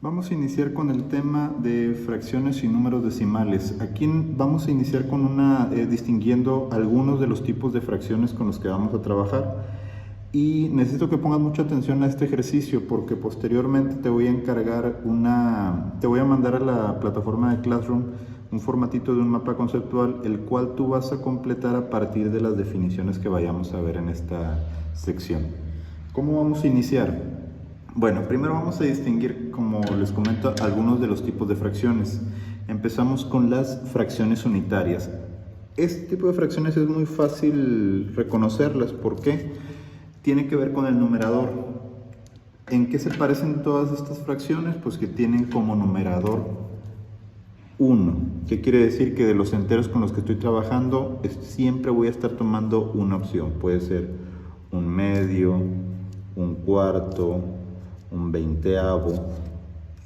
Vamos a iniciar con el tema de fracciones y números decimales. Aquí vamos a iniciar con distinguiendo algunos de los tipos de fracciones con los que vamos a trabajar. Y necesito que pongas mucha atención a este ejercicio porque posteriormente te voy a encargar te voy a mandar a la plataforma de Classroom un formatito de un mapa conceptual, el cual tú vas a completar a partir de las definiciones que vayamos a ver en esta sección. ¿Cómo vamos a iniciar? Bueno, primero vamos a distinguir, como les comento, algunos de los tipos de fracciones. Empezamos con las fracciones unitarias. Este tipo de fracciones es muy fácil reconocerlas. ¿Por qué? Tiene que ver con el numerador. ¿En qué se parecen todas estas fracciones? Pues que tienen como numerador 1. ¿Qué quiere decir? Que de los enteros con los que estoy trabajando, siempre voy a estar tomando una opción. Puede ser un medio, un cuarto, un veinteavo,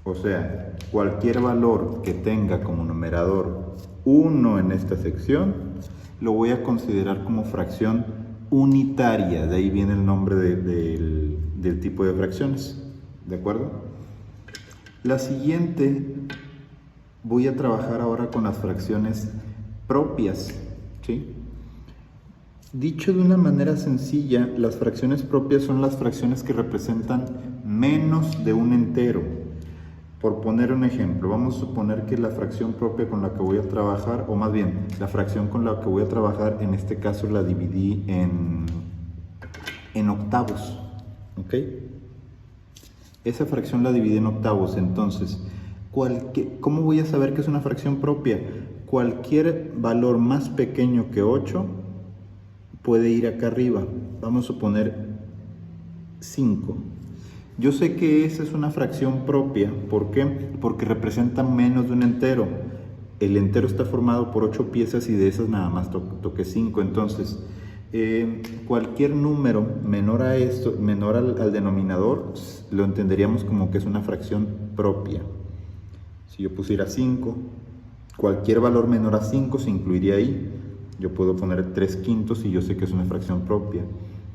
o sea, cualquier valor que tenga como numerador 1 en esta sección, lo voy a considerar como fracción unitaria. De ahí viene el nombre del tipo de fracciones, ¿de acuerdo? La siguiente, voy a trabajar ahora con las fracciones propias, ¿sí? Dicho de una manera sencilla, las fracciones propias son las fracciones que representan menos de un entero. Por poner un ejemplo, vamos a suponer que la fracción propia con la que voy a trabajar, o más bien, la fracción con la que voy a trabajar, en este caso la dividí en octavos, ¿ok? Esa fracción la dividí en octavos, entonces, ¿cómo voy a saber que es una fracción propia? Cualquier valor más pequeño que 8 puede ir acá arriba. Vamos a suponer 5. Yo sé que esa es una fracción propia. ¿Por qué? Porque representa menos de un entero. El entero está formado por 8 piezas y de esas nada más toqué 5. Entonces, cualquier número menor a esto, menor al denominador, lo entenderíamos como que es una fracción propia. Si yo pusiera 5, cualquier valor menor a 5 se incluiría ahí. Yo puedo poner 3 quintos y yo sé que es una fracción propia.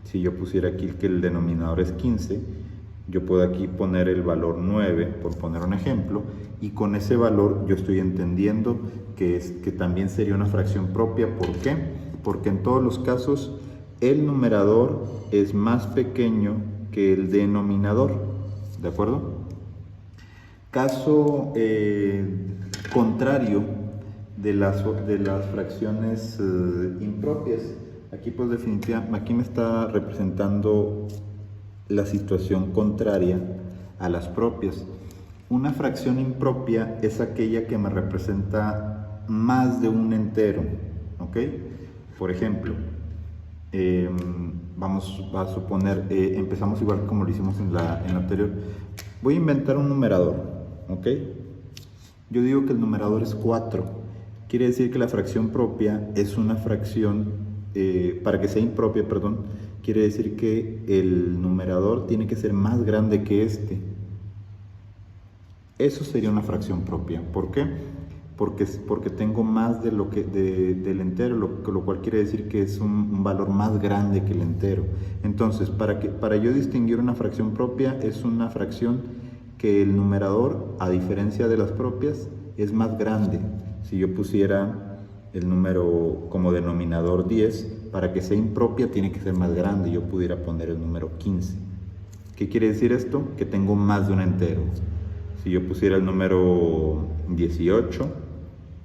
Si yo pusiera aquí que el denominador es 15, yo puedo aquí poner el valor 9, por poner un ejemplo, y con ese valor yo estoy entendiendo que también sería una fracción propia. ¿Por qué? Porque en todos los casos el numerador es más pequeño que el denominador, ¿de acuerdo? Caso contrario de las fracciones impropias. Aquí pues definitivamente, aquí me está representando la situación contraria a las propias. Una fracción impropia es aquella que me representa más de un entero, ¿ok? Por ejemplo, vamos a suponer, empezamos igual como lo hicimos en la anterior. Voy a inventar un numerador, ¿ok? Yo digo que el numerador es 4. Quiere decir que la fracción propia es una fracción, para que sea impropia, perdón, quiere decir que el numerador tiene que ser más grande que este. Eso sería una fracción propia. ¿Por qué? Porque tengo más del entero, lo cual quiere decir que es un valor más grande que el entero. Entonces, para yo distinguir una fracción propia, es una fracción que el numerador, a diferencia de las propias, es más grande. Si yo pusiera el número como denominador 10, para que sea impropia tiene que ser más grande. Yo pudiera poner el número 15. ¿Qué quiere decir esto? Que tengo más de un entero. Si yo pusiera el número 18,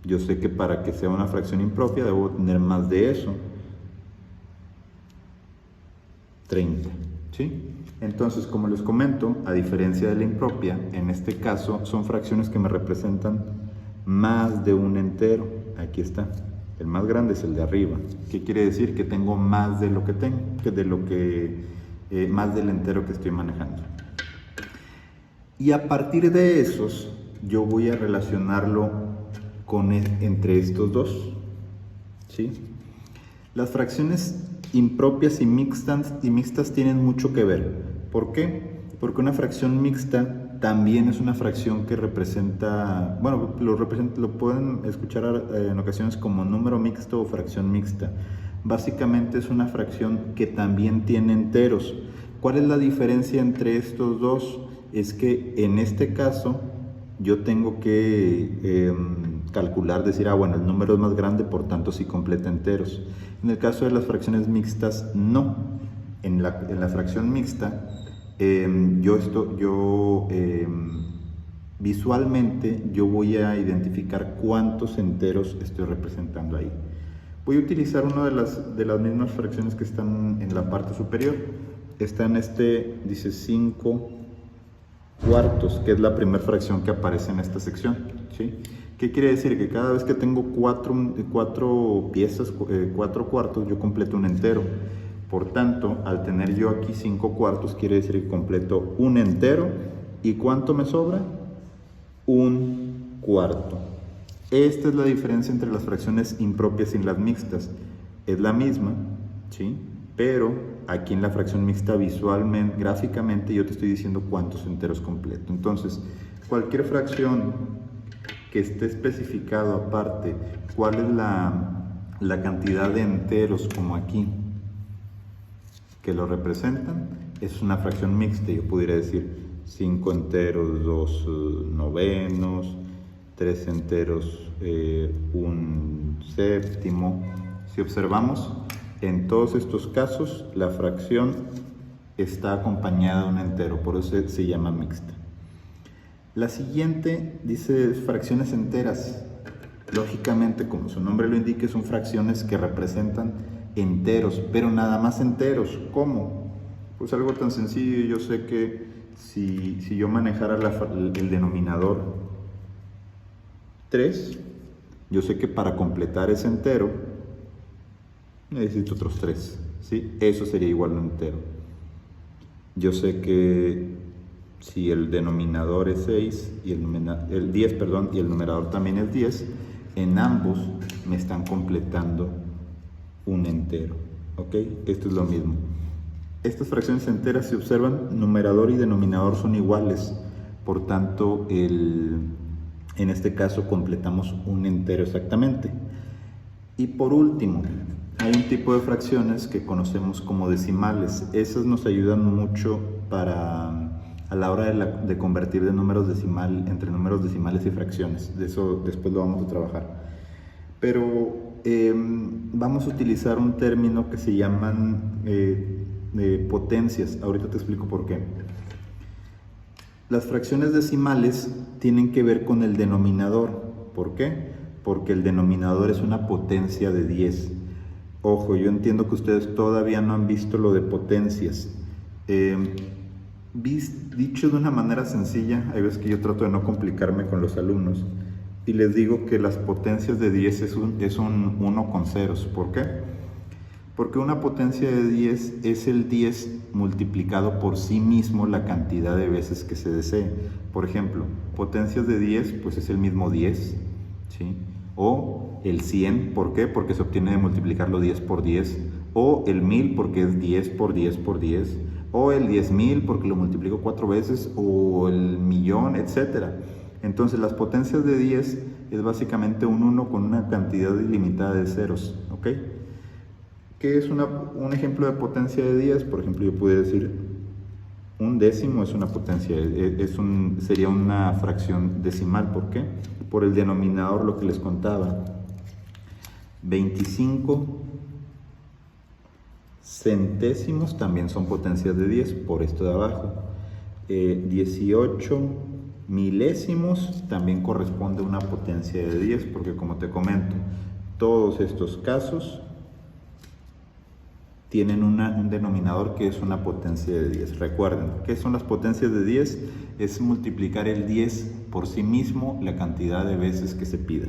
yo sé que para que sea una fracción impropia debo tener más de eso. 30, ¿sí? Entonces, como les comento, a diferencia de la impropia, en este caso son fracciones que me representan más de un entero. Aquí está. El más grande es el de arriba. ¿Qué quiere decir? Que tengo más de lo que tengo, más del entero que estoy manejando. Y a partir de esos, yo voy a relacionarlo entre estos dos, ¿sí? Las fracciones impropias y mixtas tienen mucho que ver. ¿Por qué? Porque una fracción mixta también es una fracción que representa, bueno, lo pueden escuchar en ocasiones como número mixto o fracción mixta. Básicamente es una fracción que también tiene enteros, ¿Cuál es la diferencia entre estos dos? Es que en este caso yo tengo que calcular, decir, bueno, el número es más grande, por tanto sí completa enteros. En el caso de las fracciones mixtas, no. En la fracción mixta, visualmente yo voy a identificar cuántos enteros estoy representando ahí. Voy a utilizar una de las mismas fracciones que están en la parte superior. Está en dice 5 cuartos, que es la primera fracción que aparece en esta sección, ¿sí? ¿Qué quiere decir? Que cada vez que tengo cuatro piezas, 4 cuartos, yo completo un entero. Por tanto, al tener yo aquí 5 cuartos, quiere decir que completo un entero. ¿Y cuánto me sobra? Un cuarto. Esta es la diferencia entre las fracciones impropias y las mixtas. Es la misma, ¿sí? Pero aquí en la fracción mixta, visualmente, gráficamente, yo te estoy diciendo cuántos enteros completo. Entonces, cualquier fracción que esté especificado aparte, cuál es la cantidad de enteros, como aquí, que lo representan, es una fracción mixta. Yo pudiera decir 5 enteros, 2 novenos, 3 enteros, 1 séptimo. Si observamos, en todos estos casos la fracción está acompañada de un entero, por eso se llama mixta. La siguiente dice fracciones enteras. Lógicamente, como su nombre lo indica, son fracciones que representan enteros, pero nada más enteros. ¿Cómo? Pues algo tan sencillo. Yo sé que si yo manejara el denominador 3, yo sé que para completar ese entero necesito otros 3, ¿sí? Eso sería igual a un entero. Yo sé que si el denominador es 6 y el 10, perdón, y el numerador también es 10, en ambos me están completando un entero, ¿ok? Esto es lo mismo. Estas fracciones enteras, si observan, numerador y denominador son iguales, por tanto, en este caso completamos un entero exactamente. Y por último, hay un tipo de fracciones que conocemos como decimales. Esas nos ayudan mucho a la hora de convertir de entre números decimales y fracciones. De eso después lo vamos a trabajar. Pero vamos a utilizar un término que se llaman potencias. Ahorita te explico por qué. Las fracciones decimales tienen que ver con el denominador. ¿Por qué? Porque el denominador es una potencia de 10. Ojo, yo entiendo que ustedes todavía no han visto lo de potencias. Dicho de una manera sencilla, hay veces que yo trato de no complicarme con los alumnos y les digo que las potencias de 10 es un 1 con ceros. ¿Por qué? Porque una potencia de 10 es el 10 multiplicado por sí mismo la cantidad de veces que se desee. Por ejemplo, potencias de 10, pues es el mismo 10, ¿sí? O el 100, ¿por qué? Porque se obtiene de multiplicarlo 10 por 10. O el 1000 porque es 10 por 10 por 10. O el 10.000 porque lo multiplico 4 veces. O el millón, etc. Entonces las potencias de 10 es básicamente un 1 con una cantidad ilimitada de ceros, ¿ok? ¿Qué es un ejemplo de potencia de 10? Por ejemplo, yo pudiera decir un décimo es una potencia, sería una fracción decimal. ¿Por qué? Por el denominador, lo que les contaba. 25 centésimos también son potencias de 10, por esto de abajo. 18 milésimos también corresponde a una potencia de 10, porque como te comento, todos estos casos tienen un denominador que es una potencia de 10. Recuerden, ¿qué son las potencias de 10? Es multiplicar el 10 por sí mismo la cantidad de veces que se pida.